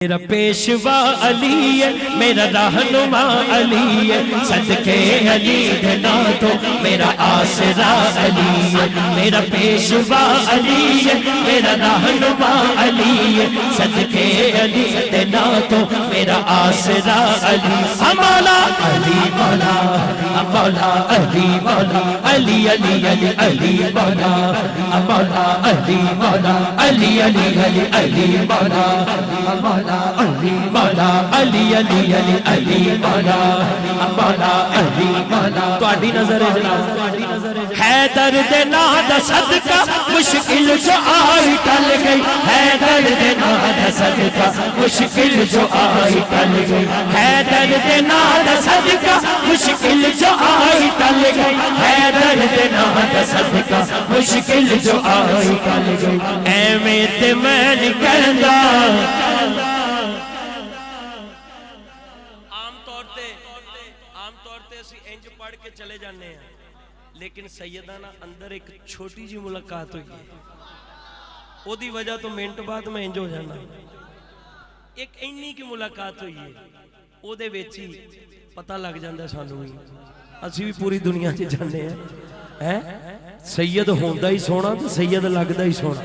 میرا پیشوا علی ہے، میرا رہنما علی ہے، صدقے علی دینا تو میرا آسرا علی ہے۔ میرا پیشوا علی ہے، میرا رہنما علی ہے، صدقے علی دینا تو میرا آسرا علی۔ مولا علی مولا مولا علی مولا علی علی علی علی مولا مولا علی مولا علی علی علی علی مولا مولا علی مولا علی علی علی علی مولا مولا علی مولا۔ تہاڈی نظر ہے جناب، حیدر دے نام دا صدقہ مشکل جو آئی ٹل گئی، حیدر دے نام دا صدقہ مشکل جو آئی ٹل گئی، حیدر دے نام دا صدقہ مشکل جو آئی ٹل گئی، حیدر دے نام دا صدقہ مشکل جو آئی ٹل گئی۔ ایویں تے میں نہیں کہندا، عام طور تے اسی انج پڑھ کے چلے جانے ہیں، لیکن سیدانہ اندر ایک چھوٹی جی ملاقات ہوئی ہے، او دی وجہ تو منٹ بعد میں انج ہو جانا، ایک اینی کی ملاقات ہوئی ہے، او دے ویچی پتہ لگ جاندہ سانوں ہی، اسی بھی پوری دنیا چے جانے ہیں، سید ہوندہ ہی سونا تو سید لگدہ ہی سونا۔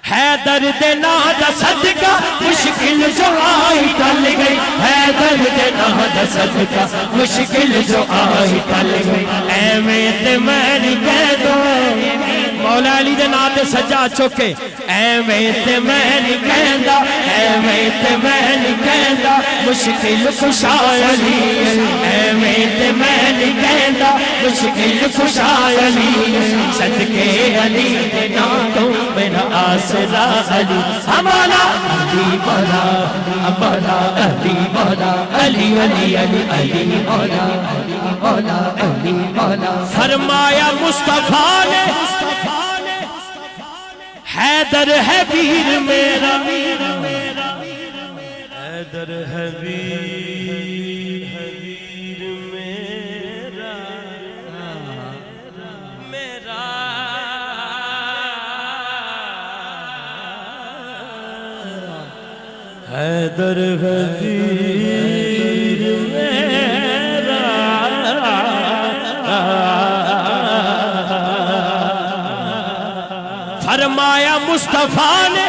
حیدر دے نام دا صدقہ مشکل جو آئی ٹل گئی، حیدر دے نام دا صدقہ مشکل جو آئی ٹل گئی۔ ایویں تے میں نہیں کہہ دو، مولا علی دے نام تے سجا چکے، ایویں تے میں نہیں کہندا، ایویں تے میں نہیں کہندا مشکل کشا علی، ایویں تے میں نہیں کہندا مشکل کشا علی، صدقے علی دے نام تو میرا آسرا علی۔ مولا علی مولا مولا علی مولا علی علی علی علی مولا مولا علی مولا۔ فرمایا مصطفیٰ نے حیدر ہے ویر میرا، حیدر ہے ویر میرا، میرا حیدر ہے ویر میرا۔ فرمایا مصطفیٰ نے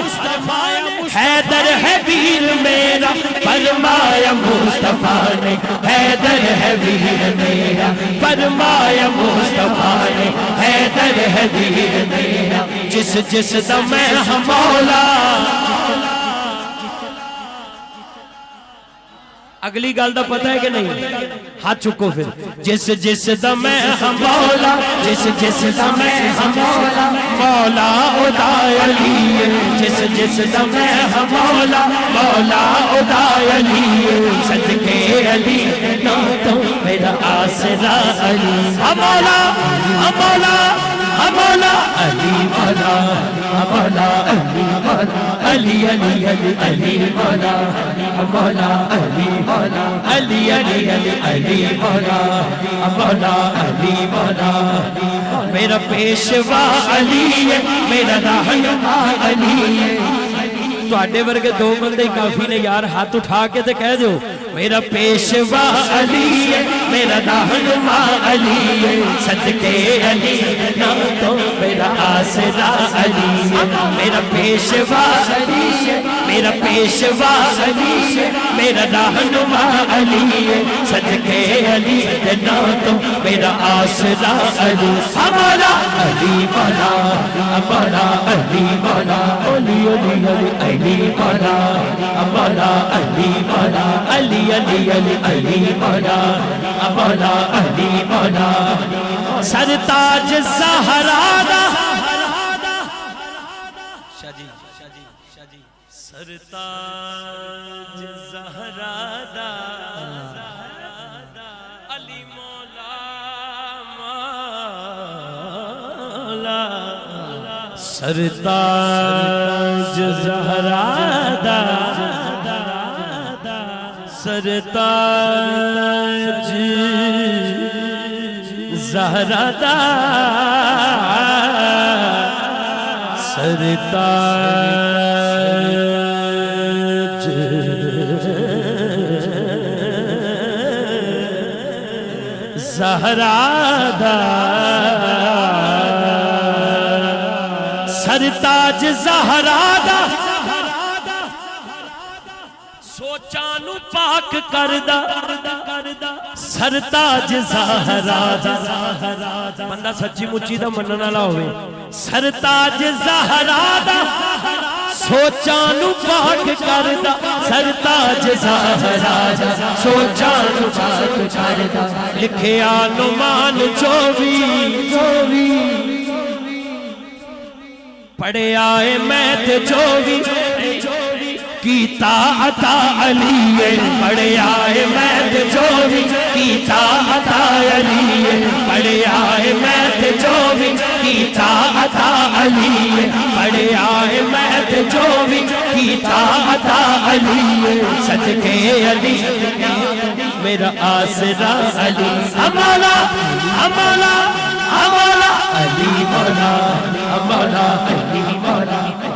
حیدر ہے ویر میرا، فرمایا مصطفیٰ نے حیدر ہے ویر میرا، فرمایا مصطفیٰ نے حیدر ہے ویر میرا، جس جس دا میں ہم مولا۔ اگلی گل دا پتہ ہے کہ نہیں؟ ہاتھ چکو پھر۔ جس جس دا میں ہم مولا، جس جس دا میں ہم مولا، مولا خدا علی، جس جس دا میں ہم مولا، مولا خدا علی، صدقے علی نام تو میرا آسرا علی۔ مولا مولا مولا علی مولا مولا علی مولا علی علی علی علی مولا مولا علی مولا علی علی علی علی مولا مولا علی مولا۔ میرا پیشوا علی ہے، میرا رہنما علی ہے۔ تواڈے ورگے دو بندے کافی نے یار، ہاتھ اٹھا کے تے کہہ دو میرا پیشوا علی ہے، میرا رہنما علی ہے، صدقے علی نام تو میرا آسرا علی ہے۔ میرا پیشوا علی ہے، میرا پیشوا علی ہے، میرا رہنما علی ہے، صدقے علی نام تو میرا آسرا علی۔ مولا علی مولا مولا علی مولا علی علی علی علی مولا مولا علی مولا علی علی علی علی مولا مولا علی مولا۔ سرتاج زہرا دا سرتاج زہرا دا علی مولا مولا، سرتاج زہرا دا سرتاج زہرا دا سرتاج زہرا دا سرتاج زہرا دا سوچاں نو پاک کردا سرتاج زہرا دا بندہ سچی مچی دا منن والا ہوئے سرتاج زہرا دا سوچاں نو پاک کردا سرتاج زہرا دا سوچاں نو پاک کردا لکھیا نعمان چووی پڑھیا اے میں تے چووی کیتا عطا علی پڑھیا اے میں تے چووی کیتا عطا علی پڑھیا اے میں تے چووی کیتا عطا علی پڑھیا اے میں تے چووی کیتا عطا علی صدقے علی میرا آسرا علی مولا مولا مولا علی مولا مولا علی مولا